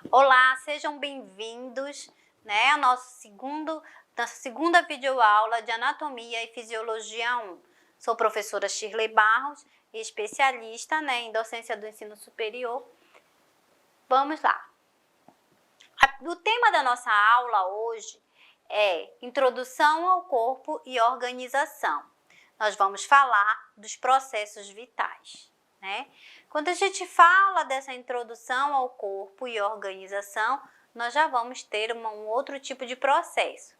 Olá, sejam bem-vindos, à nossa segunda videoaula de Anatomia e Fisiologia 1. Sou professora Shirley Barros, especialista, em docência do ensino superior. Vamos lá. O tema da nossa aula hoje é Introdução ao Corpo e Organização. Nós vamos falar dos processos vitais, Quando a gente fala dessa introdução ao corpo e organização, nós já vamos ter um outro tipo de processo,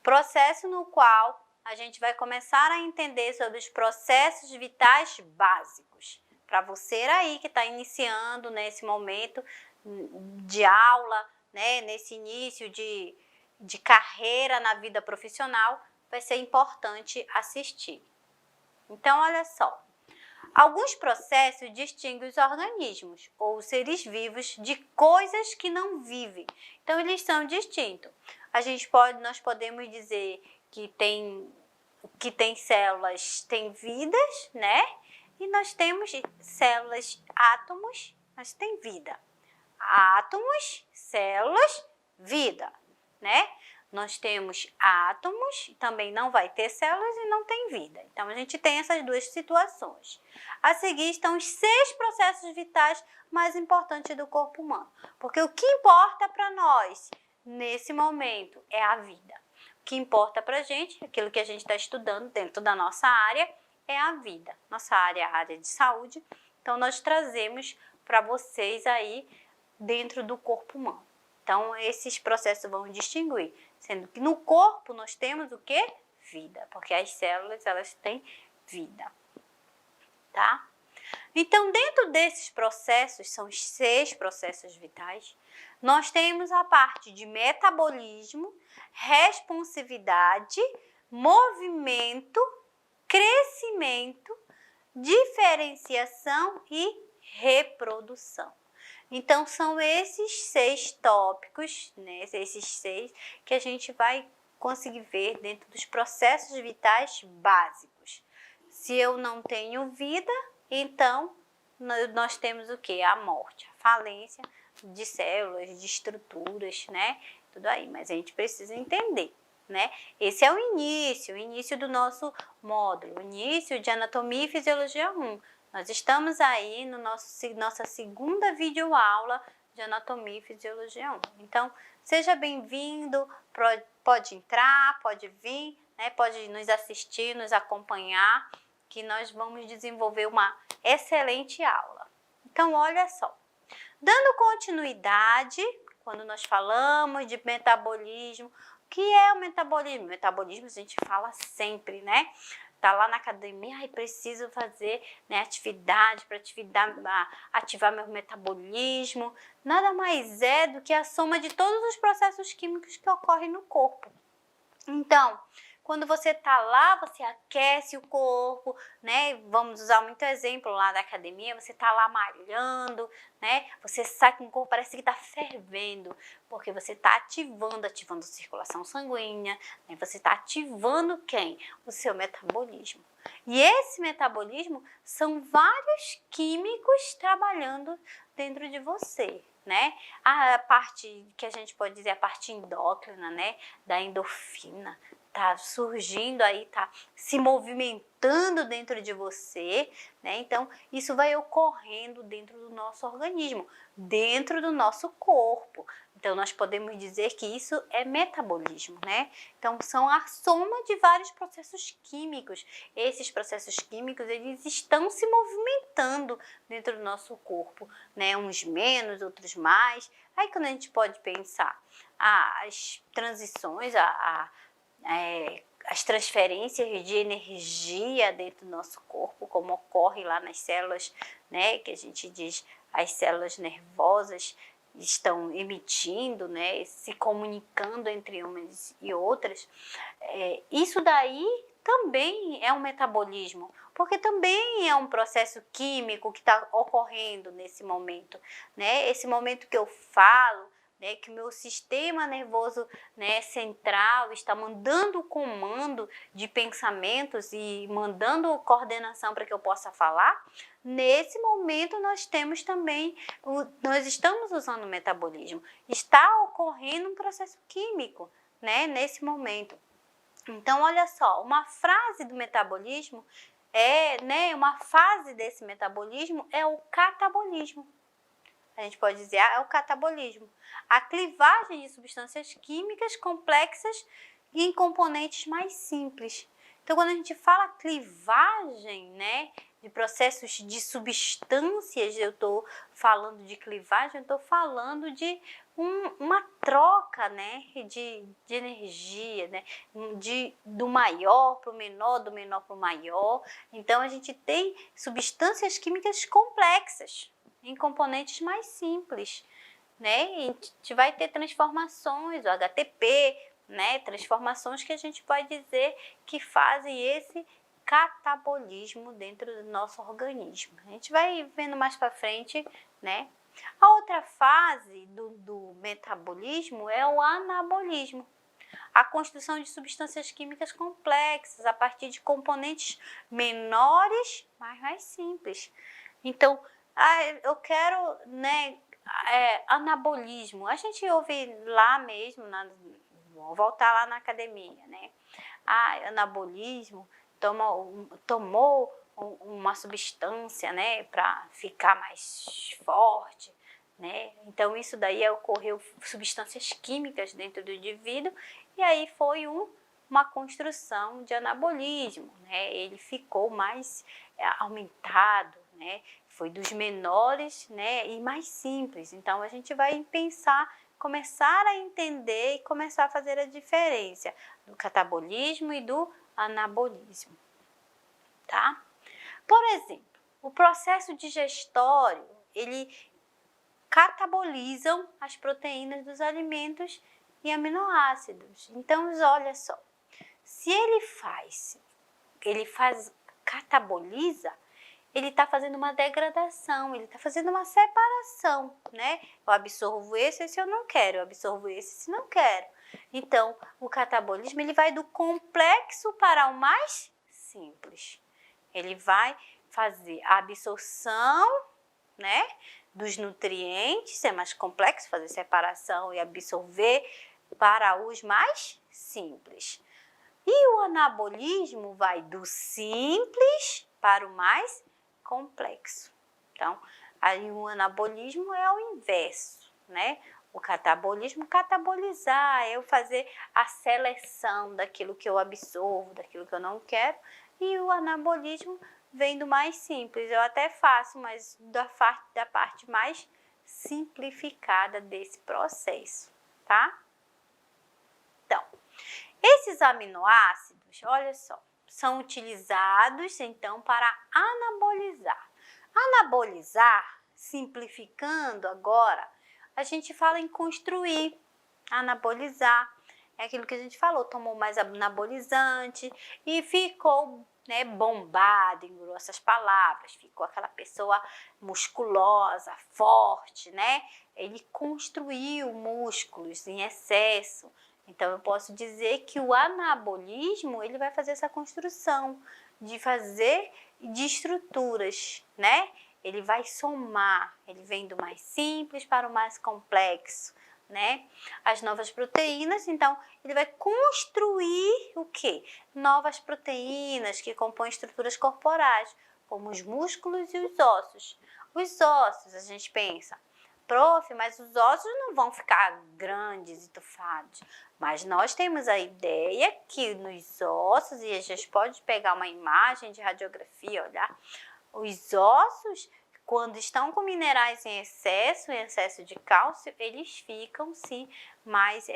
Processo no qual a gente vai começar a entender sobre os processos vitais básicos. Para você aí que está iniciando nesse momento de aula, nesse início de carreira na vida profissional, vai ser importante assistir. Então, olha só. Alguns processos distinguem os organismos ou seres vivos de coisas que não vivem. Então, eles são distintos. Nós podemos dizer que tem células, tem vidas, E nós temos células, átomos, mas tem vida. Átomos, células, vida, Nós temos átomos, também não vai ter células e não tem vida. Então, a gente tem essas duas situações. A seguir estão os 6 processos vitais mais importantes do corpo humano. Porque o que importa para nós, nesse momento, é a vida. O que importa para a gente, aquilo que a gente está estudando dentro da nossa área, é a vida. Nossa área é a área de saúde. Então, nós trazemos para vocês aí dentro do corpo humano. Então, esses processos vão distinguir, sendo que no corpo nós temos o quê? Vida, porque as células, elas têm vida, tá? Então, dentro desses processos, são os 6 processos vitais, nós temos a parte de metabolismo, responsividade, movimento, crescimento, diferenciação e reprodução. Então, são esses 6 tópicos, esses 6 que a gente vai conseguir ver dentro dos processos vitais básicos. Se eu não tenho vida, então nós temos o quê? A morte, a falência de células, de estruturas, Tudo aí, mas a gente precisa entender, Esse é o início do nosso módulo, o início de Anatomia e Fisiologia 1. Nós estamos aí no nossa segunda videoaula de Anatomia e Fisiologia 1. Então, seja bem-vindo, pode entrar, pode vir, pode nos assistir, nos acompanhar, que nós vamos desenvolver uma excelente aula. Então, olha só. Dando continuidade, quando nós falamos de metabolismo, o que é o metabolismo? Metabolismo a gente fala sempre, Tá lá na academia, preciso fazer atividade para ativar meu metabolismo. Nada mais é do que a soma de todos os processos químicos que ocorrem no corpo. Então, quando você está lá, você aquece o corpo, Vamos usar muito exemplo lá da academia, você está lá malhando, Você sai com o corpo, parece que está fervendo, porque você está ativando a circulação sanguínea, Você está ativando quem? O seu metabolismo. E esse metabolismo são vários químicos trabalhando dentro de você, A parte que a gente pode dizer, a parte endócrina, da endorfina, tá surgindo aí, tá se movimentando dentro de você, Então, isso vai ocorrendo dentro do nosso organismo, dentro do nosso corpo. Então, nós podemos dizer que isso é metabolismo, Então, são a soma de vários processos químicos. Esses processos químicos, eles estão se movimentando dentro do nosso corpo, Uns menos, outros mais. Aí, quando a gente pode pensar, as transições, as transferências de energia dentro do nosso corpo, como ocorre lá nas células, que a gente diz, as células nervosas estão emitindo, se comunicando entre umas e outras. Isso daí também é um metabolismo, porque também é um processo químico que está ocorrendo nesse momento, Esse momento que eu falo, né, que o meu sistema nervoso, né, central está mandando o comando de pensamentos e mandando coordenação para que eu possa falar, nesse momento nós temos também, nós estamos usando o metabolismo. Está ocorrendo um processo químico, né, nesse momento. Então, olha só, uma frase do metabolismo uma fase desse metabolismo é o catabolismo. A gente pode dizer, é o catabolismo. A clivagem de substâncias químicas complexas em componentes mais simples. Então, quando a gente fala clivagem, né, de processos de substâncias, eu estou falando de clivagem, eu estou falando de uma troca, né, de energia, né, do maior para o menor, do menor para o maior. Então, a gente tem substâncias químicas complexas em componentes mais simples, né? E a gente vai ter transformações, o HTP, né? Transformações que a gente pode dizer que fazem esse catabolismo dentro do nosso organismo. A gente vai vendo mais para frente, né? A outra fase do metabolismo é o anabolismo. A construção de substâncias químicas complexas a partir de componentes menores, mas mais simples. Então, eu quero, né, anabolismo. A gente ouve lá mesmo, vou voltar lá na academia, né? Anabolismo, tomou uma substância, né, para ficar mais forte, né? Então, isso daí ocorreu substâncias químicas dentro do indivíduo e aí foi uma construção de anabolismo, né? Ele ficou mais aumentado, né? Foi dos menores, né, e mais simples. Então, a gente vai pensar, começar a entender e começar a fazer a diferença do catabolismo e do anabolismo, tá? Por exemplo, o processo digestório, ele catabolizam as proteínas dos alimentos e aminoácidos. Então, olha só, se ele cataboliza, ele está fazendo uma degradação, ele está fazendo uma separação, né? Eu absorvo esse eu não quero, eu absorvo esse não quero. Então, o catabolismo, ele vai do complexo para o mais simples. Ele vai fazer a absorção, né, dos nutrientes, é mais complexo fazer separação e absorver para os mais simples. E o anabolismo vai do simples para o mais complexo. Então, aí o anabolismo é o inverso, né? O catabolismo, catabolizar, eu fazer a seleção daquilo que eu absorvo, daquilo que eu não quero. E o anabolismo vem do mais simples. Eu até faço, mas da parte mais simplificada desse processo, tá? Então, esses aminoácidos, olha só, são utilizados então para anabolizar. Anabolizar, simplificando agora, a gente fala em construir. Anabolizar é aquilo que a gente falou, tomou mais anabolizante e ficou, né, bombado, em grossas palavras, ficou aquela pessoa musculosa, forte, né? Ele construiu músculos em excesso. Então, eu posso dizer que o anabolismo, ele vai fazer essa construção de estruturas, né? Ele vai somar, ele vem do mais simples para o mais complexo, né? As novas proteínas, então, ele vai construir o quê? Novas proteínas que compõem estruturas corporais, como os músculos e os ossos. Os ossos, a gente pensa, prof, mas os ossos não vão ficar grandes e tufados. Mas nós temos a ideia que nos ossos, e a gente pode pegar uma imagem de radiografia, olhar, os ossos, quando estão com minerais em excesso de cálcio, eles ficam sim mais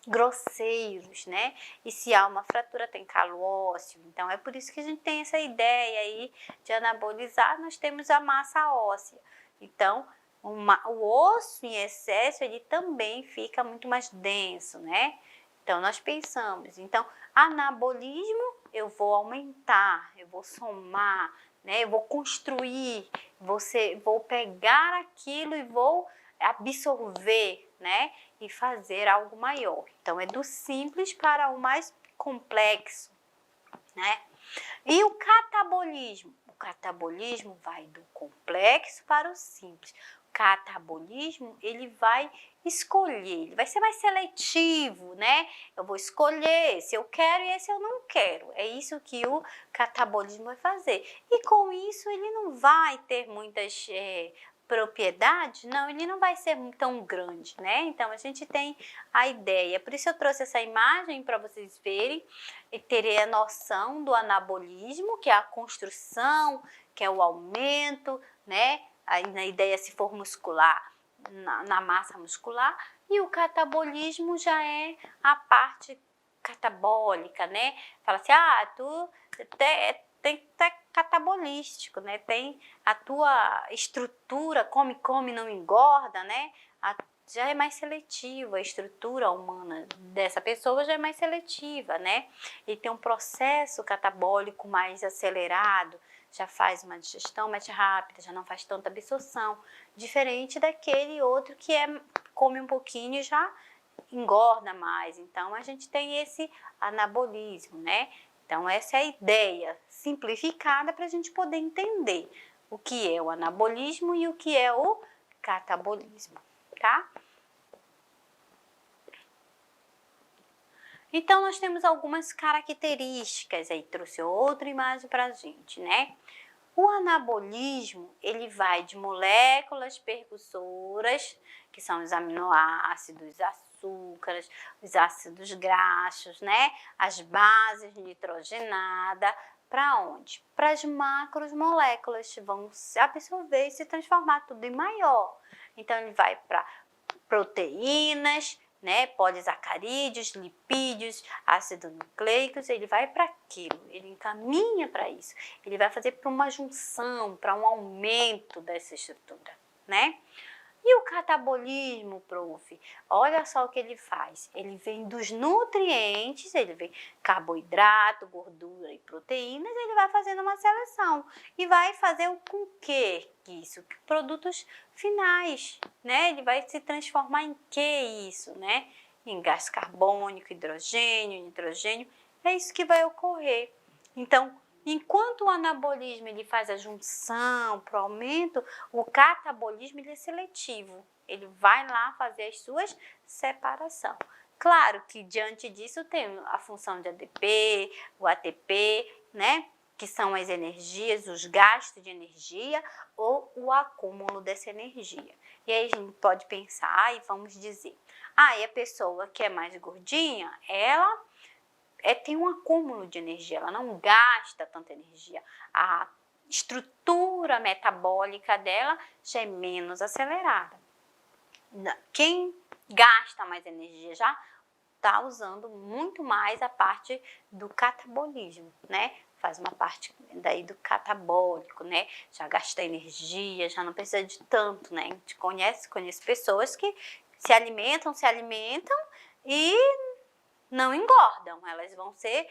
grosseiros, né? E se há uma fratura, tem calo ósseo. Então, é por isso que a gente tem essa ideia aí de anabolizar, nós temos a massa óssea. Então, o osso em excesso, ele também fica muito mais denso, né? Então, nós pensamos, então, anabolismo, eu vou aumentar, eu vou somar, né? Eu vou construir, vou pegar aquilo e vou absorver, né? E fazer algo maior. Então, é do simples para o mais complexo, né? E o catabolismo? O catabolismo vai do complexo para o simples. O catabolismo, ele vai escolher, ele vai ser mais seletivo, né? Eu vou escolher esse eu quero e esse eu não quero. É isso que o catabolismo vai fazer. E com isso, ele não vai ter muitas propriedade, não, ele não vai ser tão grande, né? Então, a gente tem a ideia. Por isso eu trouxe essa imagem para vocês verem e terem a noção do anabolismo, que é a construção, que é o aumento, né? Aí, na ideia, se for muscular, na massa muscular. E o catabolismo já é a parte catabólica, né? Fala assim, tu tem que estar catabolístico, né? Tem a tua estrutura, come, não engorda, né? Já é mais seletiva, a estrutura humana dessa pessoa já é mais seletiva, né? Ele tem um processo catabólico mais acelerado, já faz uma digestão mais rápida, já não faz tanta absorção, diferente daquele outro que come um pouquinho e já engorda mais. Então, a gente tem esse anabolismo, né? Então, essa é a ideia simplificada para a gente poder entender o que é o anabolismo e o que é o catabolismo, tá? Então, nós temos algumas características aí, trouxe outra imagem para a gente, né? O anabolismo, ele vai de moléculas percussoras, que são os aminoácidos, açúcares, os ácidos graxos, né? As bases nitrogenadas, para onde? Para as macromoléculas, vão se absorver e se transformar tudo em maior. Então, ele vai para proteínas, né, polissacarídeos, lipídios, ácidos nucleicos, ele vai para aquilo, ele encaminha para isso, ele vai fazer para uma junção, para um aumento dessa estrutura, né? E o catabolismo, prof? Olha só o que ele faz. Ele vem dos nutrientes, ele vem carboidrato, gordura e proteínas, ele vai fazendo uma seleção. E vai fazer com que isso? Produtos finais, né? Ele vai se transformar em que isso, né? Em gás carbônico, hidrogênio, nitrogênio. É isso que vai ocorrer. Então, enquanto o anabolismo ele faz a junção para o aumento, o catabolismo ele é seletivo. Ele vai lá fazer as suas separação. Claro que diante disso tem a função de ADP, o ATP, né? Que são as energias, os gastos de energia ou o acúmulo dessa energia. E aí a gente pode pensar e vamos dizer, e a pessoa que é mais gordinha, ela tem um acúmulo de energia, ela não gasta tanta energia. A estrutura metabólica dela já é menos acelerada. Quem gasta mais energia já está usando muito mais a parte do catabolismo, né? Faz uma parte daí do catabólico, né? Já gasta energia, já não precisa de tanto, né? A gente conhece pessoas que se alimentam e não engordam, elas vão ser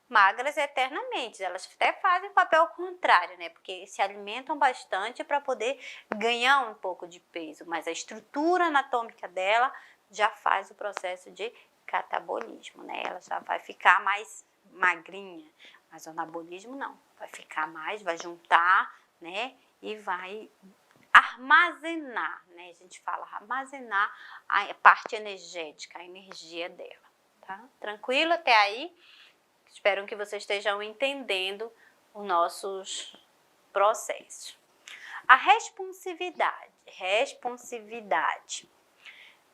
magras eternamente, elas até fazem o papel contrário, né? Porque se alimentam bastante para poder ganhar um pouco de peso, mas a estrutura anatômica dela já faz o processo de catabolismo, né? Ela já vai ficar mais magrinha, mas o anabolismo não, vai ficar mais, vai juntar, né? E vai armazenar, né? A gente fala armazenar a parte energética, a energia dela. Tá? Tranquilo até aí? Espero que vocês estejam entendendo os nossos processos. A responsividade.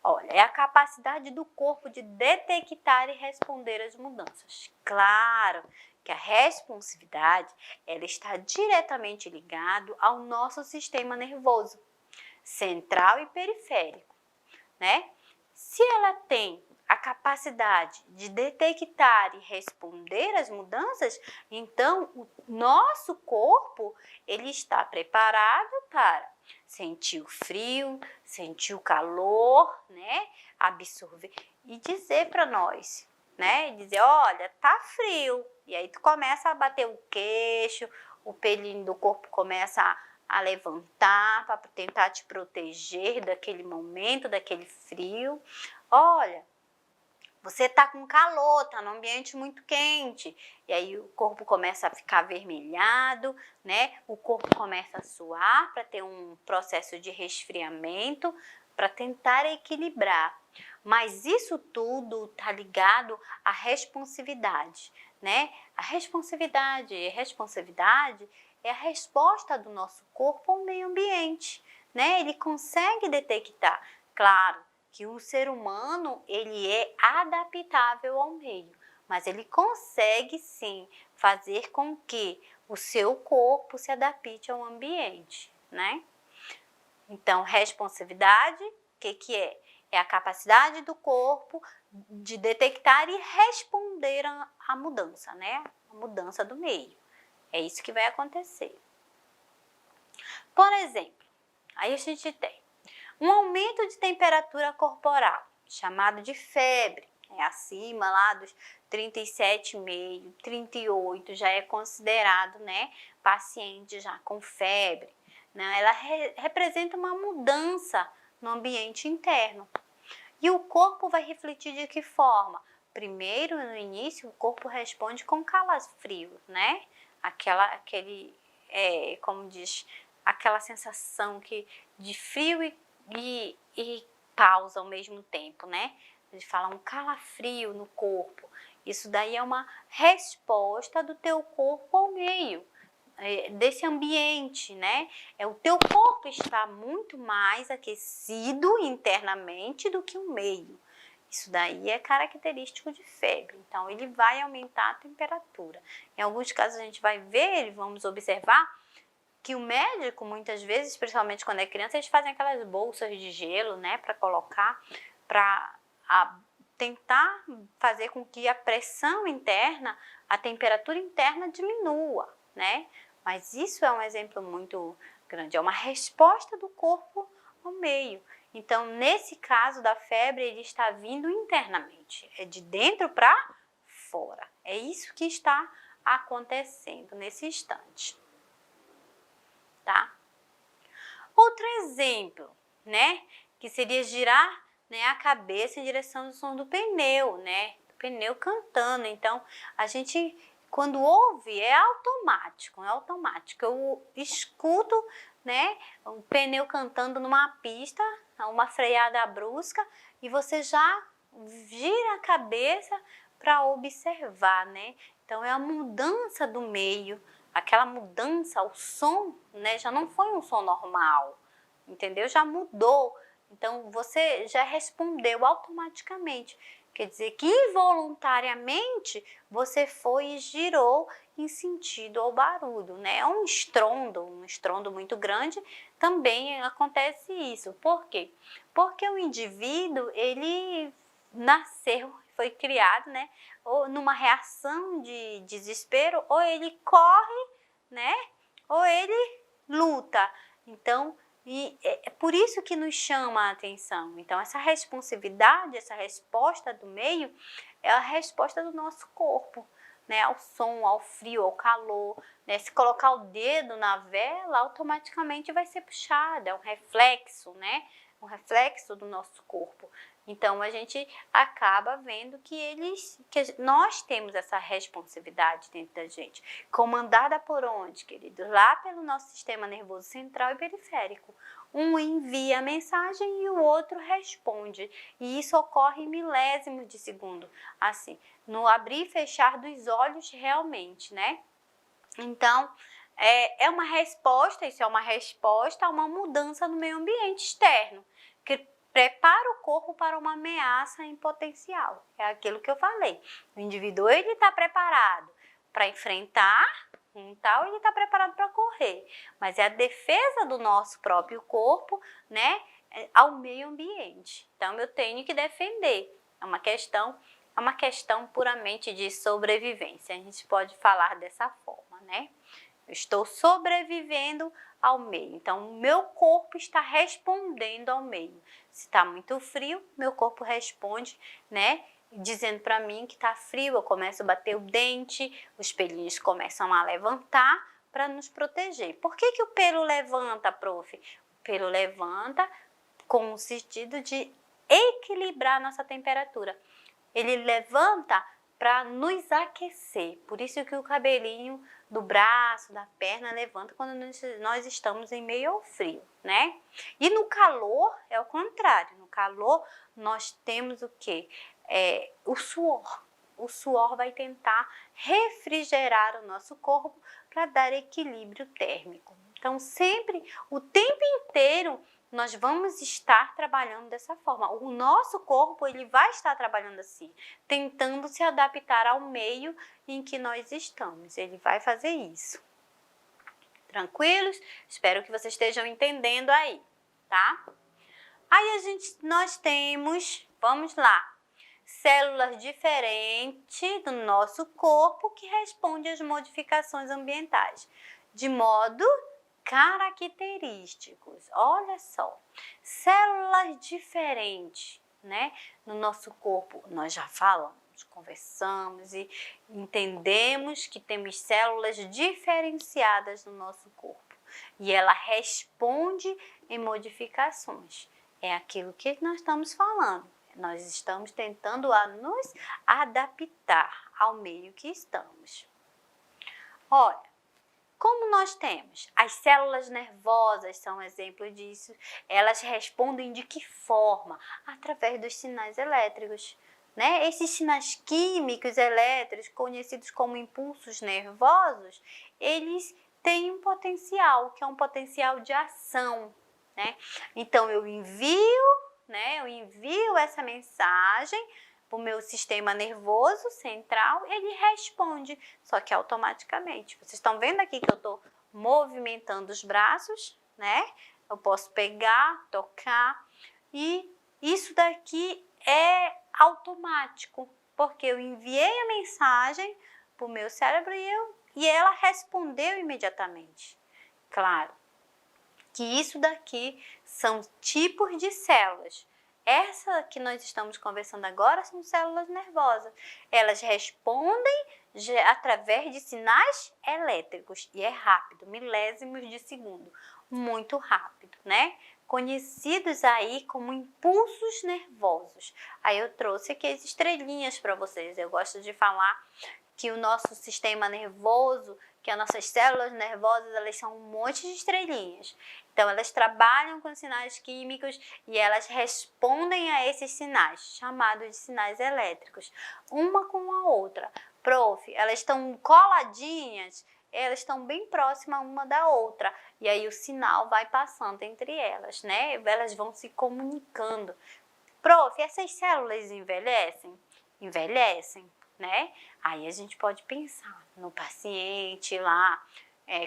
Olha, é a capacidade do corpo de detectar e responder às mudanças. Claro que a responsividade ela está diretamente ligada ao nosso sistema nervoso, central e periférico, né? Se ela tem a capacidade de detectar e responder às mudanças, então o nosso corpo ele está preparado para sentir o frio, sentir o calor, né? Absorver e dizer para nós, né? Dizer, olha, tá frio. E aí tu começa a bater o queixo, o pelinho do corpo começa a levantar para tentar te proteger daquele momento, daquele frio. Olha, você está com calor, está num ambiente muito quente, e aí o corpo começa a ficar avermelhado, né? O corpo começa a suar para ter um processo de resfriamento, para tentar equilibrar. Mas isso tudo está ligado à responsividade, né? A responsividade é a resposta do nosso corpo ao meio ambiente, né? Ele consegue detectar, claro, que o ser humano ele é adaptável ao meio, mas ele consegue sim fazer com que o seu corpo se adapte ao ambiente, né? Então, responsividade, o que é? É a capacidade do corpo de detectar e responder à mudança, né? A mudança do meio. É isso que vai acontecer. Por exemplo, aí a gente tem um aumento de temperatura corporal, chamado de febre, acima lá dos 37,5, 38, já é considerado, né, paciente já com febre. Né? Ela representa uma mudança no ambiente interno. E o corpo vai refletir de que forma? Primeiro, no início, o corpo responde com calafrio, né? Como diz, aquela sensação de frio e pausa ao mesmo tempo, né? A gente fala um calafrio no corpo. Isso daí é uma resposta do teu corpo ao meio, desse ambiente, né? O teu corpo está muito mais aquecido internamente do que o meio. Isso daí é característico de febre, então ele vai aumentar a temperatura. Em alguns casos a gente vai ver, vamos observar, que o médico, muitas vezes, principalmente quando é criança, eles fazem aquelas bolsas de gelo, né, para colocar, para tentar fazer com que a pressão interna, a temperatura interna diminua, né? Mas isso é um exemplo muito grande, é uma resposta do corpo ao meio. Então, nesse caso da febre, ele está vindo internamente, é de dentro para fora. É isso que está acontecendo nesse instante. Tá? Outro exemplo, né, que seria girar, né, a cabeça em direção ao som do pneu, né, do pneu cantando. Então, a gente, quando ouve, é automático. Eu escuto, né, o pneu cantando numa pista, uma freada brusca, e você já gira a cabeça para observar, né? Então, é a mudança do meio. Aquela mudança, o som, né, já não foi um som normal, entendeu? Já mudou. Então, você já respondeu automaticamente. Quer dizer que involuntariamente você foi e girou em sentido ao barulho, né? É um estrondo muito grande, também acontece isso. Por quê? Porque o indivíduo, ele nasceu, foi criado, né, ou numa reação de desespero, ou ele corre, né, ou ele luta. Então, é por isso que nos chama a atenção. Então, essa responsividade, essa resposta do meio, é a resposta do nosso corpo, né, ao som, ao frio, ao calor. Né? Se colocar o dedo na vela, automaticamente vai ser puxado, é um reflexo, né? Um reflexo do nosso corpo. Então, a gente acaba vendo que nós temos essa responsabilidade dentro da gente. Comandada por onde, querido? Lá pelo nosso sistema nervoso central e periférico. Um envia a mensagem e o outro responde. E isso ocorre em milésimos de segundo. Assim, no abrir e fechar dos olhos realmente, né? Então, é uma resposta, isso é uma resposta a uma mudança no meio ambiente externo, que prepara o corpo para uma ameaça em potencial. É aquilo que eu falei. O indivíduo, ele está preparado para enfrentar tal, ele está preparado para correr. Mas é a defesa do nosso próprio corpo, né, ao meio ambiente. Então, eu tenho que defender. É uma questão puramente de sobrevivência. A gente pode falar dessa forma, né? Eu estou sobrevivendo ao meio. Então, o meu corpo está respondendo ao meio. Se está muito frio, meu corpo responde, né? Dizendo para mim que está frio, eu começo a bater o dente, os pelinhos começam a levantar para nos proteger. Por que o pelo levanta, prof? O pelo levanta com o sentido de equilibrar nossa temperatura. Ele levanta para nos aquecer. Por isso que o cabelinho do braço, da perna levanta quando nós estamos em meio ao frio, né? E no calor é o contrário. No calor nós temos o quê? O suor. O suor vai tentar refrigerar o nosso corpo para dar equilíbrio térmico. Então, sempre, o tempo inteiro, nós vamos estar trabalhando dessa forma. O nosso corpo, ele vai estar trabalhando assim, tentando se adaptar ao meio em que nós estamos. Ele vai fazer isso. Tranquilos? Espero que vocês estejam entendendo aí, tá? Aí nós temos, vamos lá, células diferentes do nosso corpo que respondem às modificações ambientais, de modo característicos. Olha só, células diferentes, né? No nosso corpo, nós já falamos, conversamos e entendemos que temos células diferenciadas no nosso corpo e ela responde em modificações. É aquilo que nós estamos falando. Nós estamos tentando nos adaptar ao meio que estamos. Olha, como nós temos? As células nervosas são um exemplo disso. Elas respondem de que forma? Através dos sinais elétricos, né? Esses sinais químicos elétricos, conhecidos como impulsos nervosos, eles têm um potencial, que é um potencial de ação, né? Então, eu envio essa mensagem para o meu sistema nervoso central, ele responde, só que automaticamente. Vocês estão vendo aqui que eu estou movimentando os braços, né? Eu posso pegar, tocar, e isso daqui é automático, porque eu enviei a mensagem para o meu cérebro e ela respondeu imediatamente. Claro que isso daqui são tipos de células. Essa que nós estamos conversando agora são células nervosas. Elas respondem através de sinais elétricos e é rápido, milésimos de segundo, muito rápido, né? Conhecidos aí como impulsos nervosos. Aí eu trouxe aqui as estrelinhas para vocês. Eu gosto de falar que o nosso sistema nervoso, que as nossas células nervosas, elas são um monte de estrelinhas. Então, elas trabalham com sinais químicos e elas respondem a esses sinais, chamados de sinais elétricos, uma com a outra. Prof, elas estão coladinhas, elas estão bem próximas uma da outra. E aí o sinal vai passando entre elas, né? Elas vão se comunicando. Prof, essas células envelhecem? Envelhecem, né? Aí a gente pode pensar no paciente lá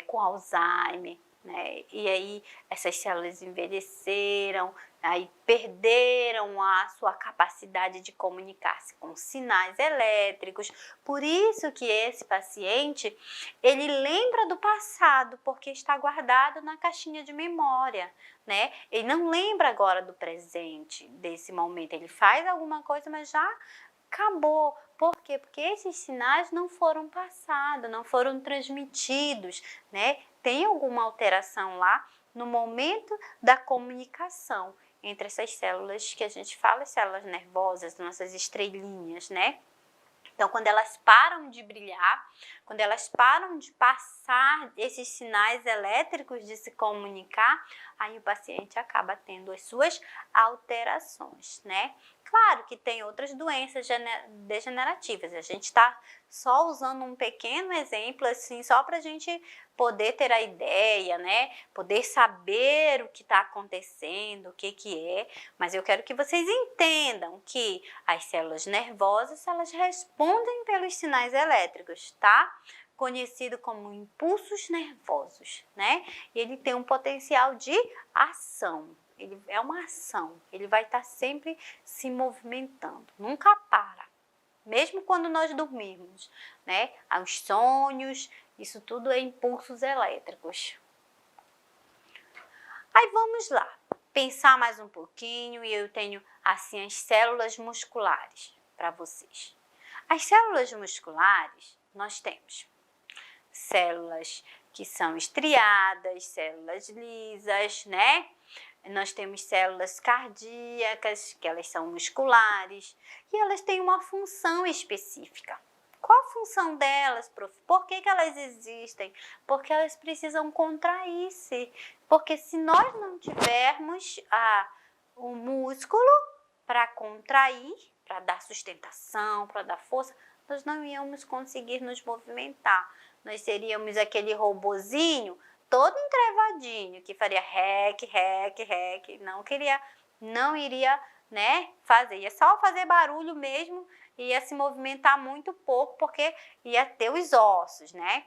com Alzheimer, né? E aí essas células envelheceram, aí perderam a sua capacidade de comunicar-se com sinais elétricos. Por isso que esse paciente, ele lembra do passado, porque está guardado na caixinha de memória, né? Ele não lembra agora do presente, desse momento. Ele faz alguma coisa, mas já acabou. Por quê? Porque esses sinais não foram passados, não foram transmitidos, né? Tem alguma alteração lá no momento da comunicação entre essas células que a gente fala, as células nervosas, nossas estrelinhas, né? Então, quando elas param de brilhar, quando elas param de passar esses sinais elétricos de se comunicar, aí o paciente acaba tendo as suas alterações, né? Claro que tem outras doenças degenerativas. A gente está só usando um pequeno exemplo, assim, só para a gente poder ter a ideia, né? Poder saber o que está acontecendo, o que é. Mas eu quero que vocês entendam que as células nervosas, elas respondem pelos sinais elétricos, tá? Conhecido como impulsos nervosos, né? E ele tem um potencial de ação. Ele é uma ação, ele vai estar sempre se movimentando, nunca para. Mesmo quando nós dormirmos, né? Os sonhos, isso tudo é impulsos elétricos. Aí vamos lá, pensar mais um pouquinho e eu tenho assim as células musculares para vocês. As células musculares, nós temos células que são estriadas, células lisas, né? Nós temos células cardíacas, que elas são musculares, e elas têm uma função específica. Qual a função delas, prof? Por que elas existem? Porque elas precisam contrair-se. Porque se nós não tivermos o músculo para contrair, para dar sustentação, para dar força, nós não íamos conseguir nos movimentar. Nós seríamos aquele robozinho todo entrevadinho, que faria rec, não iria, né, fazer, ia só fazer barulho mesmo, ia se movimentar muito pouco, porque ia ter os ossos, né?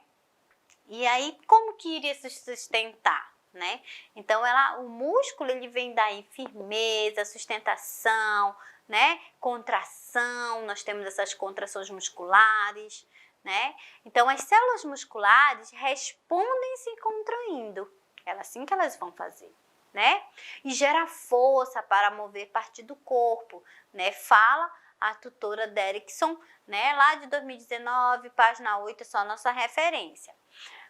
E aí, como que iria se sustentar, né? Então, o músculo, ele vem daí firmeza, sustentação, né? Contração, nós temos essas contrações musculares, né? Então, as células musculares respondem se contraindo. É assim que elas vão fazer, né? E gera força para mover parte do corpo, né? Fala a tutora Derrickson, né? Lá de 2019, página 8, é só a nossa referência.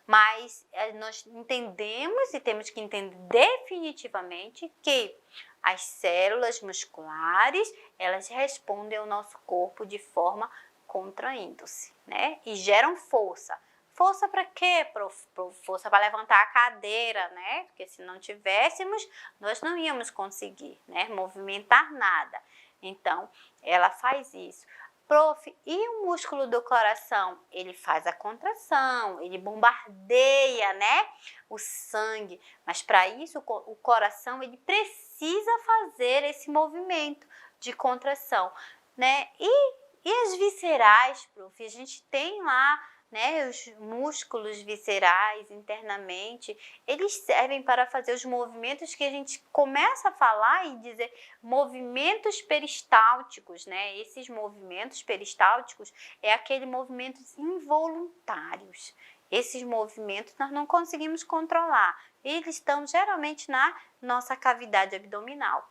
Mas nós entendemos e temos que entender definitivamente que as células musculares, elas respondem ao nosso corpo de forma contraindo-se, né? E geram força. Força para quê, prof? Força para levantar a cadeira, né? Porque se não tivéssemos, nós não íamos conseguir, né? Movimentar nada. Então, ela faz isso. Prof, e o músculo do coração? Ele faz a contração, ele bombardeia, né, o sangue. Mas para isso, o coração, ele precisa fazer esse movimento de contração, né? E as viscerais, prof? A gente tem lá, né, os músculos viscerais internamente, eles servem para fazer os movimentos que a gente começa a falar e dizer movimentos peristálticos, né? Esses movimentos peristálticos é aqueles movimentos involuntários. Esses movimentos nós não conseguimos controlar. Eles estão geralmente na nossa cavidade abdominal.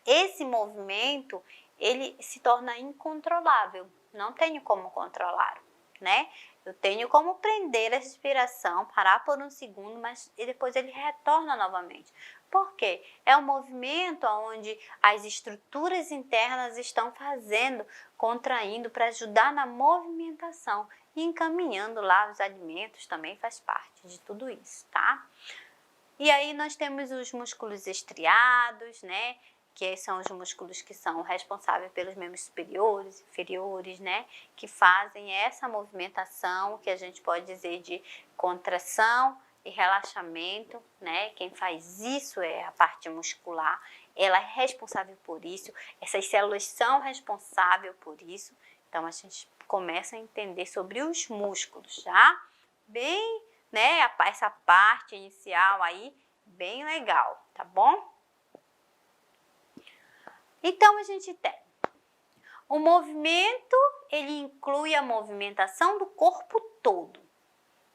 Esse movimento, ele se torna incontrolável. Não tenho como controlar, né? Eu tenho como prender a respiração, parar por um segundo, mas depois ele retorna novamente. Por quê? É um movimento onde as estruturas internas estão fazendo, contraindo para ajudar na movimentação e encaminhando lá os alimentos, também faz parte de tudo isso, tá? E aí nós temos os músculos estriados, né? Que são os músculos que são responsáveis pelos membros superiores, inferiores, né? Que fazem essa movimentação, que a gente pode dizer de contração e relaxamento, né? Quem faz isso é a parte muscular, ela é responsável por isso, essas células são responsáveis por isso. Então, a gente começa a entender sobre os músculos, tá? Bem, né? Essa parte inicial aí, bem legal, tá bom? Então, a gente tem o movimento, ele inclui a movimentação do corpo todo,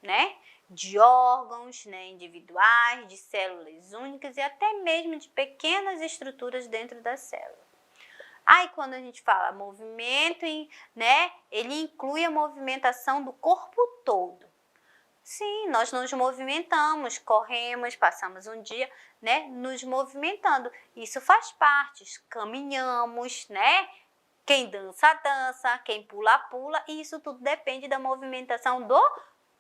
né? De órgãos, né, individuais, de células únicas e até mesmo de pequenas estruturas dentro da célula. Aí, quando a gente fala movimento, né, ele inclui a movimentação do corpo todo. Sim, nós nos movimentamos, corremos, passamos um dia, né, nos movimentando. Isso faz parte, caminhamos, né? Quem dança, dança, quem pula, pula. E isso tudo depende da movimentação do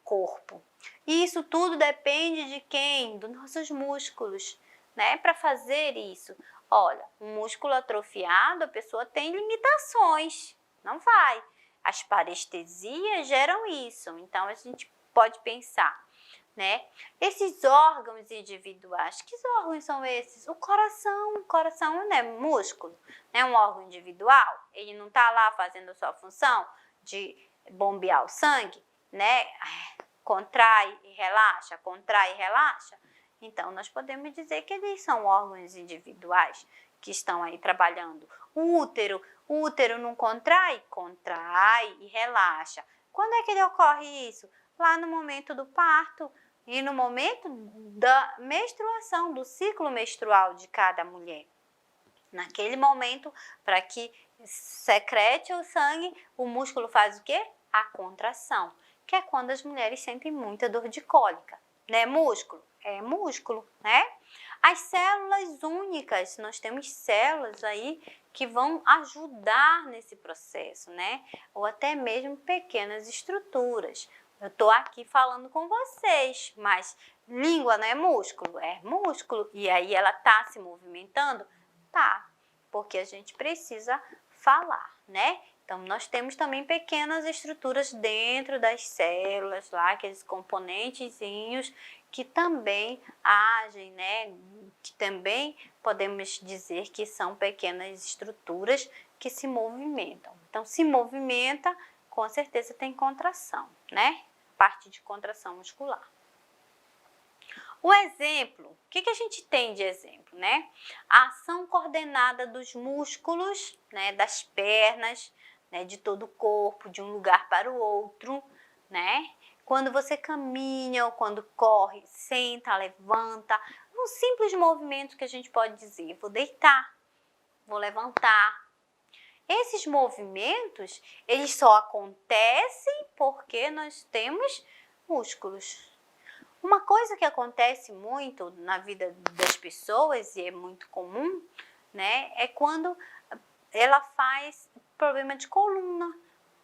corpo. E isso tudo depende de quem? Dos nossos músculos, né? Para fazer isso. Olha, um músculo atrofiado, a pessoa tem limitações, não vai. As parestesias geram isso, então a gente pode pensar, né? Esses órgãos individuais, que órgãos são esses? O coração não é músculo, é um órgão individual, ele não está lá fazendo a sua função de bombear o sangue, né? Contrai e relaxa, contrai e relaxa. Então, nós podemos dizer que eles são órgãos individuais que estão aí trabalhando. O útero não contrai? Contrai e relaxa. Quando é que ele ocorre isso? Lá no momento do parto e no momento da menstruação, do ciclo menstrual de cada mulher. Naquele momento, para que secrete o sangue, o músculo faz o quê? A contração. que é quando as mulheres sentem muita dor de cólica, né? Músculo? É músculo, né? As células únicas, nós temos células aí que vão ajudar nesse processo, né? Ou até mesmo pequenas estruturas. Eu estou aqui falando com vocês, mas língua não é músculo? É músculo. E aí ela está se movimentando? Tá, porque a gente precisa falar, né? Então, nós temos também pequenas estruturas dentro das células, lá, aqueles componentezinhos que também agem, né? Que também podemos dizer que são pequenas estruturas que se movimentam. Então, se movimenta, com certeza tem contração, né? Parte de contração muscular. O exemplo, o que a gente tem de exemplo, né? A ação coordenada dos músculos, né? Das pernas, né? De todo o corpo, de um lugar para o outro, né? Quando você caminha ou quando corre, senta, levanta, um simples movimento que a gente pode dizer, vou deitar, vou levantar. Esses movimentos, eles só acontecem porque nós temos músculos. Uma coisa que acontece muito na vida das pessoas, e é muito comum, né, é quando ela faz problema de coluna,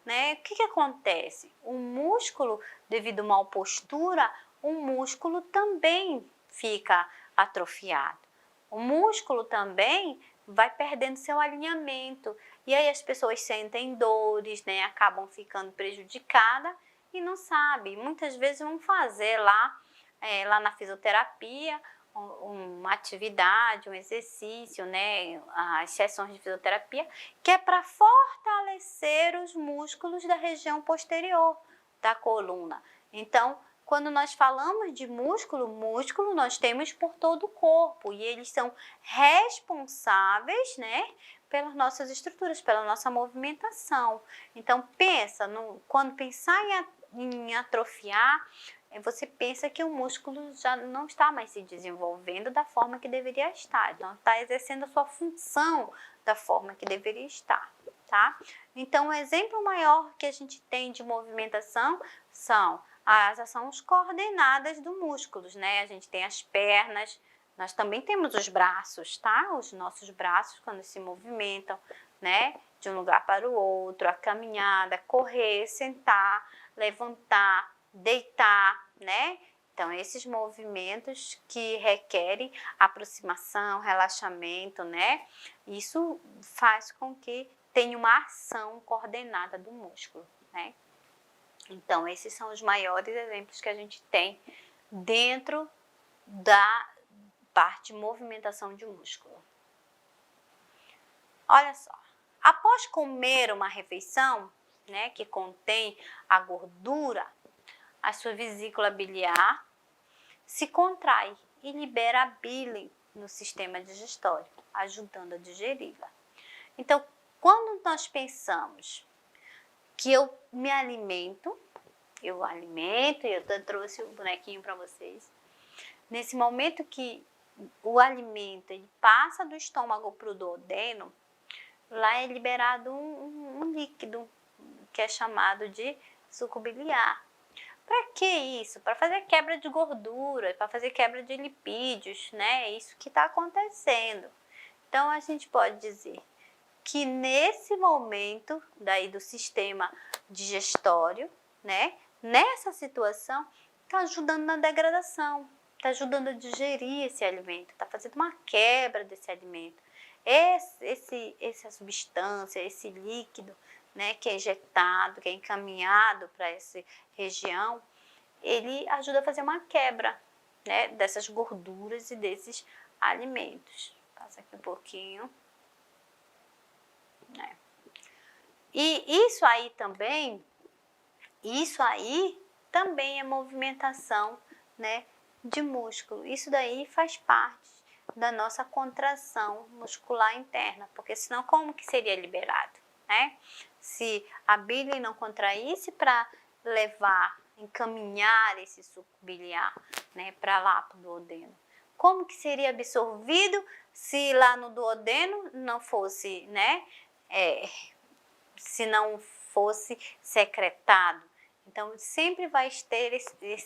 né? O que acontece? O músculo, devido a uma postura, o músculo também fica atrofiado. O músculo também vai perdendo seu alinhamento. E aí as pessoas sentem dores, né? Acabam ficando prejudicadas e não sabem. Muitas vezes vão fazer lá na fisioterapia, uma atividade, um exercício, né, as sessões de fisioterapia, que é para fortalecer os músculos da região posterior da coluna. Então, quando nós falamos de músculo, músculo nós temos por todo o corpo e eles são responsáveis, né, pelas nossas estruturas, pela nossa movimentação. Então, quando pensar em atrofiar, você pensa que o músculo já não está mais se desenvolvendo da forma que deveria estar, não está exercendo a sua função da forma que deveria estar, tá? Então, o exemplo maior que a gente tem de movimentação são as ações coordenadas dos músculos, né? A gente tem as pernas, nós também temos os braços, tá? Os nossos braços quando se movimentam, né? De um lugar para o outro, a caminhada, correr, sentar, levantar, deitar, né? Então, esses movimentos que requerem aproximação, relaxamento, né? Isso faz com que tenha uma ação coordenada do músculo, né? Então, esses são os maiores exemplos que a gente tem dentro da parte de movimentação de músculo. Olha só, após comer uma refeição, né, que contém a gordura, a sua vesícula biliar se contrai e libera a bile no sistema digestório, ajudando a digeri-la. Então, quando nós pensamos que eu me alimento, e eu trouxe o bonequinho para vocês, nesse momento que o alimento ele passa do estômago para o duodeno, lá é liberado um líquido que é chamado de suco biliar. Para que isso? Para fazer quebra de gordura, para fazer quebra de lipídios, né? É isso que está acontecendo. Então, a gente pode dizer que nesse momento daí do sistema digestório, né? Nessa situação, está ajudando na degradação, está ajudando a digerir esse alimento, está fazendo uma quebra desse alimento. Essa substância, esse líquido, né, que é injetado, que é encaminhado para essa região, ele ajuda a fazer uma quebra, né, dessas gorduras e desses alimentos. Passa aqui um pouquinho. E isso aí também é movimentação, né, de músculo. Isso daí faz parte da nossa contração muscular interna, porque senão como que seria liberado, né? Se a bile não contraísse para encaminhar esse suco biliar, né, para lá para o duodeno. Como que seria absorvido se lá no duodeno não fosse, né, se não fosse secretado? Então, sempre vai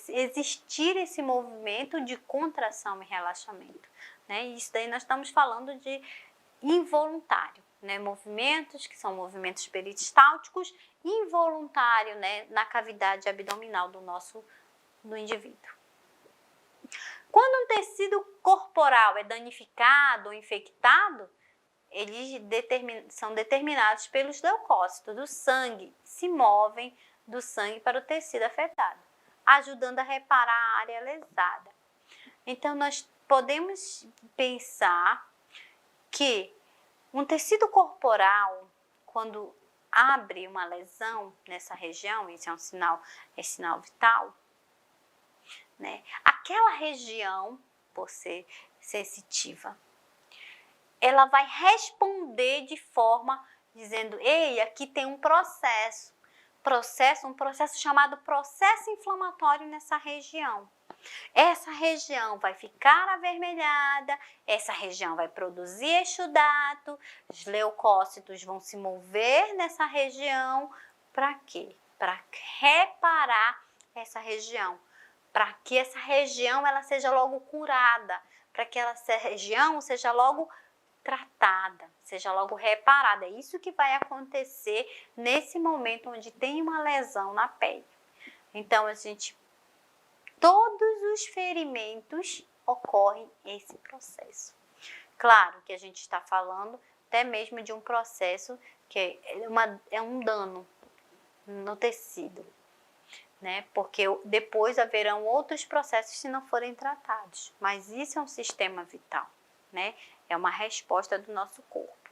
existir esse movimento de contração e relaxamento, né? E isso daí nós estamos falando de involuntário, né? Movimentos que são movimentos peristálticos, involuntário, né? Na cavidade abdominal do indivíduo. Quando um tecido corporal é danificado ou infectado, eles são determinados pelos leucócitos do sangue, se movem do sangue para o tecido afetado, ajudando a reparar a área lesada. Então, nós podemos pensar que um tecido corporal, quando abre uma lesão nessa região, isso é um sinal vital, né? Aquela região, por ser sensitiva, ela vai responder de forma dizendo, ei, aqui tem um processo chamado processo inflamatório nessa região. Essa região vai ficar avermelhada, essa região vai produzir exudato, os leucócitos vão se mover nessa região. Para quê? Para reparar essa região, para que essa região ela seja logo curada, para que essa região seja logo tratada, seja logo reparada. É isso que vai acontecer nesse momento onde tem uma lesão na pele. Então, todos os ferimentos ocorrem esse processo. Claro que a gente está falando até mesmo de um processo que é um dano no tecido, né? Porque depois haverão outros processos se não forem tratados. Mas isso é um sistema vital, né? É uma resposta do nosso corpo.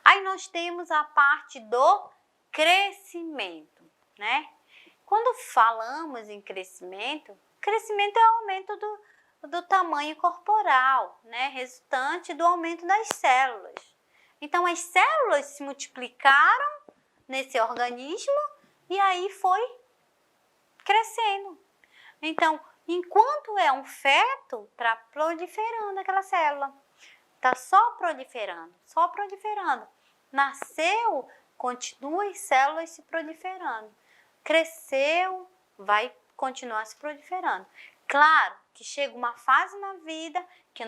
Aí nós temos a parte do crescimento, né? Quando falamos em crescimento é o aumento do tamanho corporal, né? Resultante do aumento das células. Então, as células se multiplicaram nesse organismo e aí foi crescendo. Então, enquanto é um feto, está proliferando aquela célula. Está só proliferando, só proliferando. Nasceu, continua as células se proliferando. Cresceu, vai continuar se proliferando. Claro que chega uma fase na vida que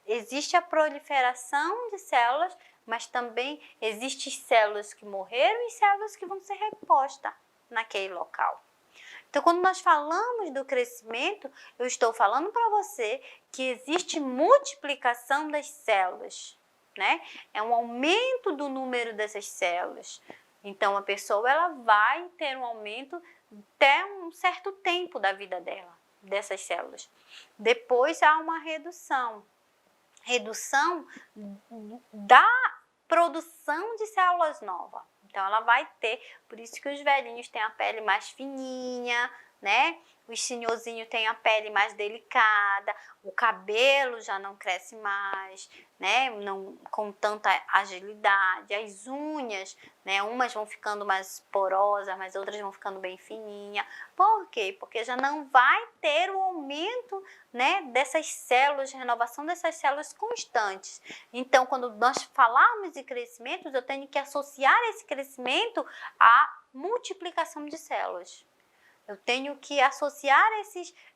existe a proliferação de células, mas também existem células que morreram e células que vão ser repostas naquele local. Então, quando nós falamos do crescimento, eu estou falando para você que existe multiplicação das células, né? É um aumento do número dessas células. Então, a pessoa ela vai ter um aumento até um certo tempo da vida dela, dessas células. Depois há uma redução da produção de células novas. Então, ela vai ter, por isso que os velhinhos têm a pele mais fininha, né? Os senhorzinhos têm a pele mais delicada, o cabelo já não cresce mais, né? Não com tanta agilidade. As unhas, né? Umas vão ficando mais porosas, mas outras vão ficando bem fininhas. Por quê? Porque já não vai ter o aumento, né, dessas células, renovação dessas células constantes. Então, quando nós falarmos de crescimento, eu tenho que associar esse crescimento à multiplicação de células. Eu tenho que associar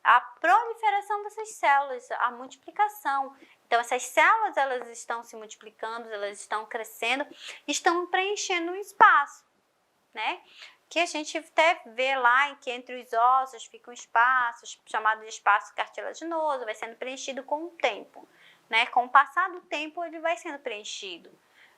a proliferação dessas células, a multiplicação. Então, essas células, elas estão se multiplicando, elas estão crescendo, estão preenchendo um espaço, né? Que a gente até vê lá em que entre os ossos fica um espaço, chamado de espaço cartilaginoso, vai sendo preenchido com o tempo, né? Com o passar do tempo, ele vai sendo preenchido.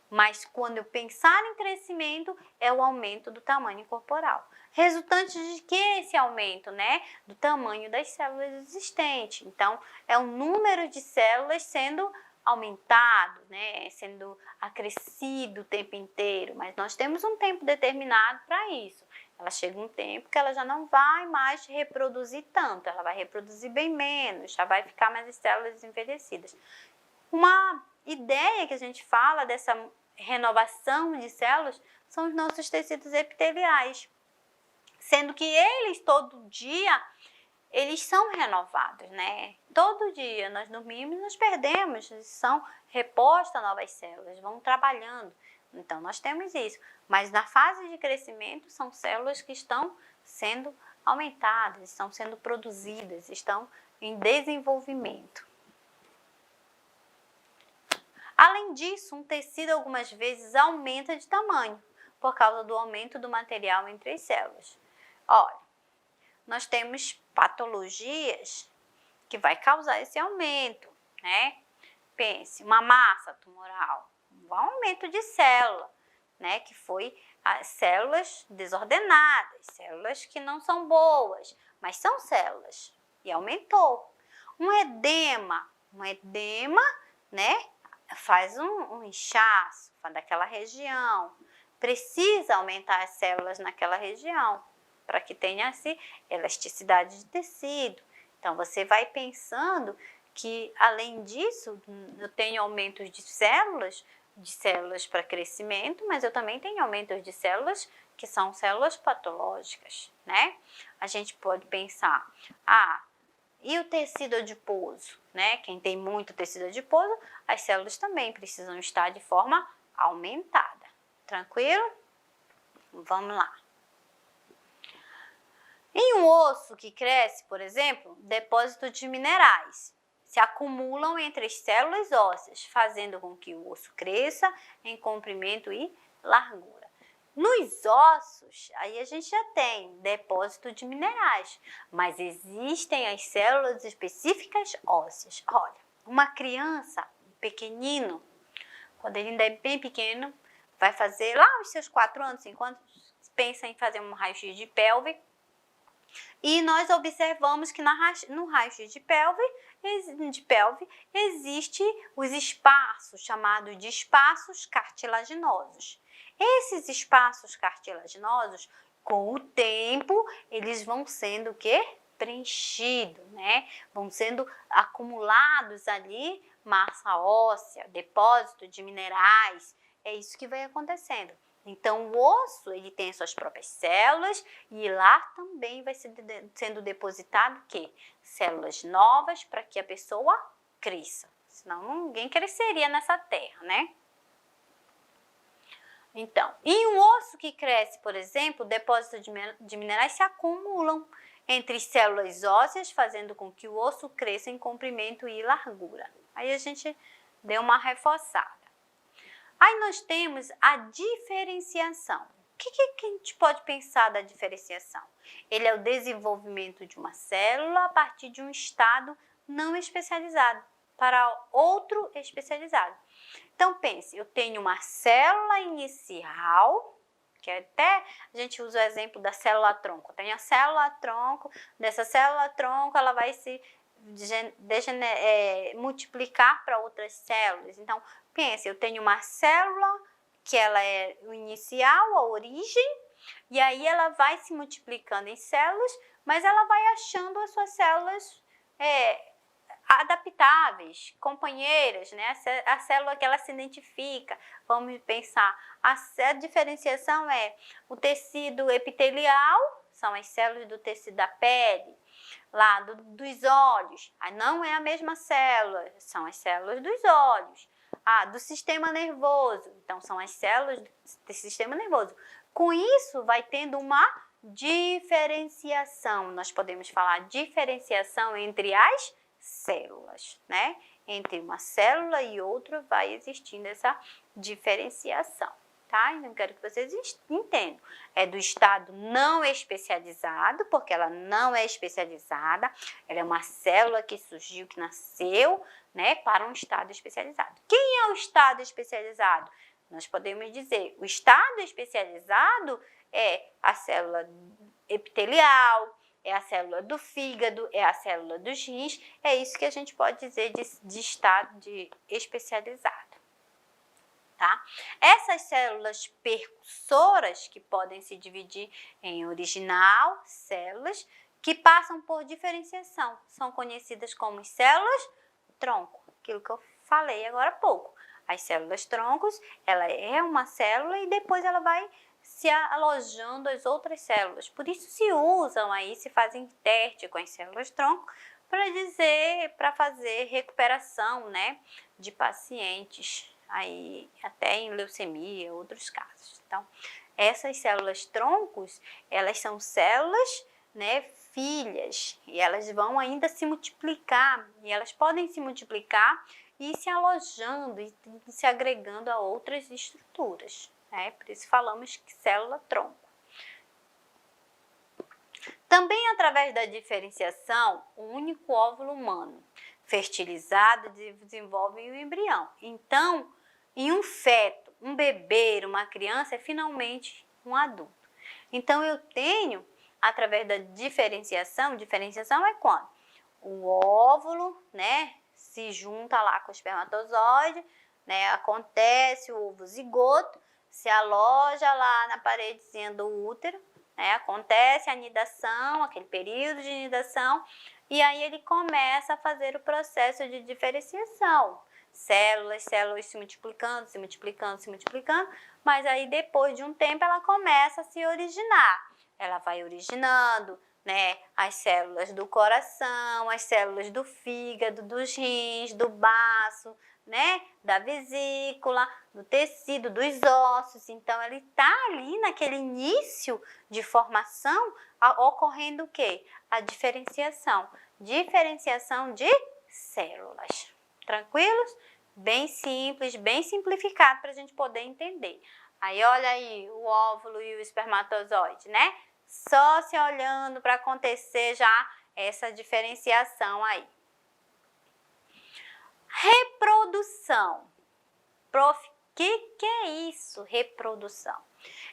Mas quando eu pensar em crescimento, é o aumento do tamanho corporal. Resultante de que esse aumento, né? Do tamanho das células existentes. Então, é o número de células sendo aumentado, né? Sendo acrescido o tempo inteiro. Mas nós temos um tempo determinado para isso. Ela chega um tempo que ela já não vai mais reproduzir tanto. Ela vai reproduzir bem menos, já vai ficar mais as células envelhecidas. Uma ideia que a gente fala dessa renovação de células são os nossos tecidos epiteliais, sendo que eles todo dia eles são renovados, né? Todo dia nós dormimos, nós perdemos, são repostas novas células, vão trabalhando, Então, nós temos isso. Mas na fase de crescimento, são células que estão sendo aumentadas, estão sendo produzidas, estão em desenvolvimento. Além disso, um tecido algumas vezes aumenta de tamanho, por causa do aumento do material entre as células. Olha, nós temos patologias que vai causar esse aumento, né? Pense, uma massa tumoral, um aumento de célula, né? Que foi as células desordenadas, células que não são boas, mas são células, e aumentou. Um edema, né? Faz um inchaço daquela região, precisa aumentar as células naquela região, para que tenha assim, elasticidade de tecido. Então, você vai pensando que, além disso, eu tenho aumentos de células para crescimento, mas eu também tenho aumentos de células que são células patológicas, né? A gente pode pensar, e o tecido adiposo, né? Quem tem muito tecido adiposo, as células também precisam estar de forma aumentada. Tranquilo? Vamos lá. Em um osso que cresce, por exemplo, depósitos de minerais se acumulam entre as células ósseas, fazendo com que o osso cresça em comprimento e largura. Nos ossos, aí a gente já tem depósito de minerais, mas existem as células específicas ósseas. Olha, uma criança, um pequenino, quando ele ainda é bem pequeno, vai fazer lá os seus 4 anos, 5 anos, pensa em fazer um raio-x de pelve, e nós observamos que no raio-x de pelve existe os espaços, chamados de espaços cartilaginosos. Esses espaços cartilaginosos, com o tempo, eles vão sendo o quê? Preenchidos, né? Vão sendo acumulados ali massa óssea, depósito de minerais. É isso que vai acontecendo. Então, o osso, ele tem as suas próprias células e lá também vai sendo depositado o quê? Células novas para que a pessoa cresça. Senão, ninguém cresceria nessa terra, né? Então, em um osso que cresce, por exemplo, depósitos de minerais se acumulam entre células ósseas, fazendo com que o osso cresça em comprimento e largura. Aí a gente deu uma reforçada. Aí nós temos a diferenciação. O que a gente pode pensar da diferenciação? Ele é o desenvolvimento de uma célula a partir de um estado não especializado para outro especializado. Então, pense, eu tenho uma célula inicial, que até a gente usa o exemplo da célula-tronco. Eu tenho a célula-tronco, dessa célula-tronco ela vai se multiplicar para outras células. Então, pense, eu tenho uma célula que ela é o inicial, a origem, e aí ela vai se multiplicando em células, mas ela vai achando as suas células adaptáveis, companheiras, né? A célula que ela se identifica. Vamos pensar, a diferenciação é o tecido epitelial, são as células do tecido da pele, lá dos olhos, não é a mesma célula, são as células dos olhos. Do sistema nervoso, então são as células do sistema nervoso. Com isso, vai tendo uma diferenciação. Nós podemos falar diferenciação entre as células, né? Entre uma célula e outra vai existindo essa diferenciação, tá? Então, quero que vocês entendam. É do estado não especializado, porque ela não é especializada, ela é uma célula que surgiu, que nasceu, né, para um estado especializado. Quem é o estado especializado? Nós podemos dizer, o estado especializado é a célula epitelial, é a célula do fígado, é a célula dos rins, é isso que a gente pode dizer de estado especializado. Tá? Essas células percussoras, que podem se dividir em original, células, que passam por diferenciação, são conhecidas como células tronco, aquilo que eu falei agora há pouco. As células troncos, ela é uma célula e depois ela vai se alojando as outras células. Por isso se usam aí, se fazem teste com as células tronco para fazer recuperação, né, de pacientes aí até em leucemia, outros casos. Então, essas células troncos, elas são células, né, filhas, e elas vão ainda se multiplicar, e elas podem se multiplicar e ir se alojando e se agregando a outras estruturas, né? Por isso falamos que célula tronco. Também através da diferenciação, o único óvulo humano fertilizado desenvolve o embrião. Então, em um feto, um bebê, uma criança é finalmente um adulto. Então, eu tenho, através da diferenciação é quando o óvulo, né, se junta lá com o espermatozoide, né, acontece o ovo zigoto, se aloja lá na paredezinha do útero, né, acontece a anidação, aquele período de anidação, e aí ele começa a fazer o processo de diferenciação. Células se multiplicando, mas aí depois de um tempo ela começa a se originar. Ela vai originando, né, as células do coração, as células do fígado, dos rins, do baço, né, da vesícula, do tecido, dos ossos. Então, ele está ali naquele início de formação, ocorrendo o quê? A diferenciação. Diferenciação de células. Tranquilos? Bem simples, bem simplificado para a gente poder entender. Aí, olha aí o óvulo e o espermatozoide, né? Só se olhando para acontecer já essa diferenciação aí. Reprodução. Prof, que é isso, reprodução?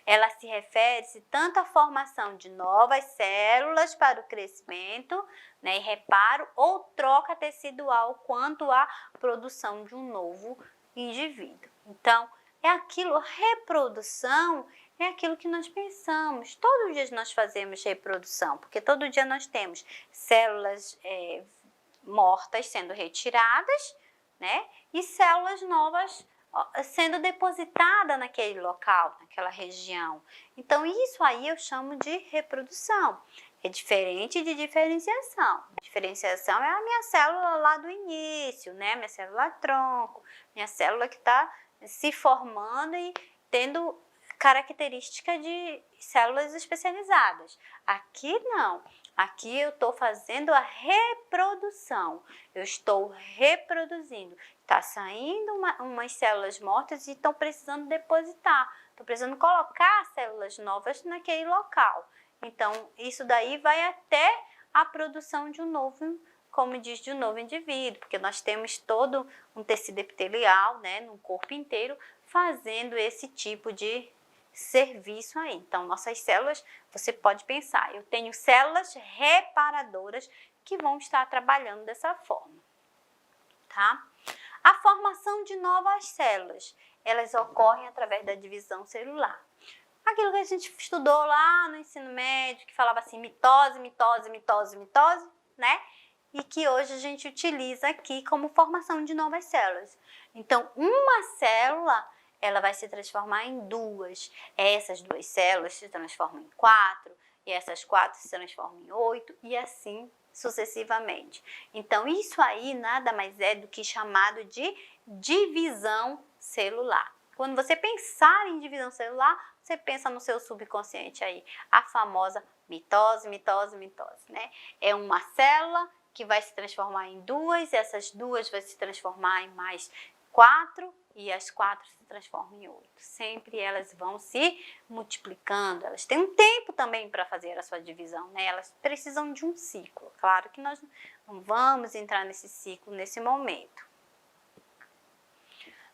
Ela se refere-se tanto à formação de novas células para o crescimento, né, e reparo ou troca tecidual, quanto à produção de um novo indivíduo. Então, é aquilo, reprodução é aquilo que nós pensamos. Todos os dias nós fazemos reprodução, porque todo dia nós temos células mortas sendo retiradas, né, e células novas sendo depositada naquele local, naquela região. Então, isso aí eu chamo de reprodução. É diferente de diferenciação. Diferenciação é a minha célula lá do início, né? Minha célula tronco, minha célula que está se formando e tendo característica de células especializadas. Aqui não. Aqui eu estou fazendo a reprodução. Eu estou reproduzindo. Está saindo umas células mortas e estão precisando depositar. Estou precisando colocar células novas naquele local. Então, isso daí vai até a produção de um novo, como diz, de um novo indivíduo. Porque nós temos todo um tecido epitelial, né, no corpo inteiro, fazendo esse tipo de serviço aí. Então, nossas células, você pode pensar, eu tenho células reparadoras que vão estar trabalhando dessa forma, tá? A formação de novas células, elas ocorrem através da divisão celular. Aquilo que a gente estudou lá no ensino médio, que falava assim, mitose, né? E que hoje a gente utiliza aqui como formação de novas células. Então, uma célula, ela vai se transformar em duas. Essas duas células se transformam em 4, e essas 4 se transformam em 8, e assim sucessivamente. Então, isso aí nada mais é do que chamado de divisão celular. Quando você pensar em divisão celular, você pensa no seu subconsciente aí, a famosa mitose, né? É uma célula que vai se transformar em duas, e essas duas vai se transformar em mais 4, e as 4 se transformam em 8. Sempre elas vão se multiplicando. Elas têm um tempo também para fazer a sua divisão, né? Elas precisam de um ciclo. Claro que nós não vamos entrar nesse ciclo nesse momento.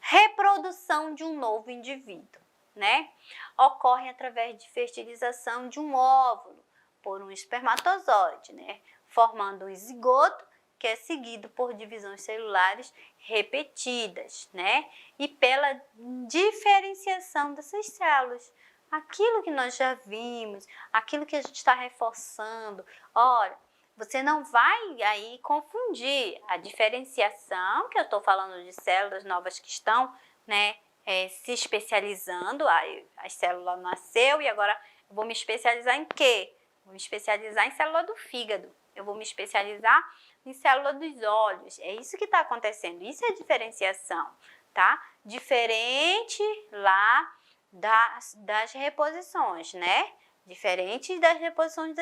Reprodução de um novo indivíduo, né? Ocorre através de fertilização de um óvulo por um espermatozoide, né? Formando um zigoto, que é seguido por divisões celulares repetidas, né? E pela diferenciação dessas células. Aquilo que nós já vimos, aquilo que a gente está reforçando. Olha, você não vai aí confundir a diferenciação, que eu estou falando de células novas que estão, né, se especializando. A célula nasceu e agora eu vou me especializar em quê? Vou me especializar em célula do fígado. Eu vou me especializar em célula dos olhos. É isso que está acontecendo. Isso é diferenciação, tá? Diferente lá das reposições, né? Diferente das reposições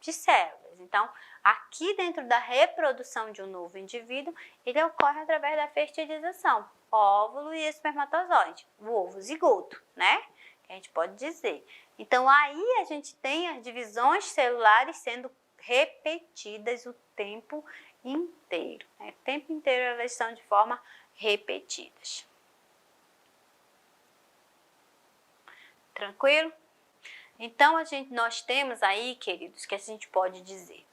de células. Então, aqui dentro da reprodução de um novo indivíduo, ele ocorre através da fertilização, óvulo e espermatozoide, o ovo zigoto, né? Que a gente pode dizer. Então, aí a gente tem as divisões celulares sendo repetidas o tempo inteiro, né? O tempo inteiro elas estão de forma repetidas. Tranquilo? Então, nós temos aí, queridos, que a gente pode dizer,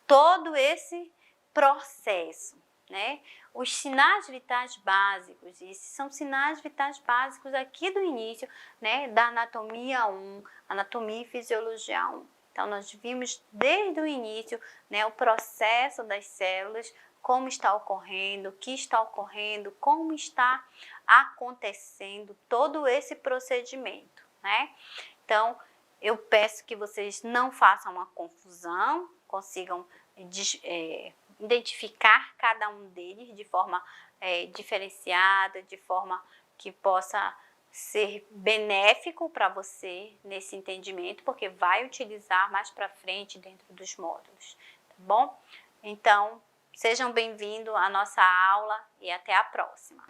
todo esse processo, né? Os sinais vitais básicos, esses são sinais vitais básicos aqui do início, né? Da anatomia 1, anatomia e fisiologia 1. Então, nós vimos desde o início, né, o processo das células, como está ocorrendo, o que está ocorrendo, como está acontecendo todo esse procedimento, né? Então, eu peço que vocês não façam uma confusão, consigam identificar cada um deles de forma diferenciada, de forma que possa ser benéfico para você nesse entendimento, porque vai utilizar mais para frente dentro dos módulos, tá bom? Então, sejam bem-vindos à nossa aula e até a próxima.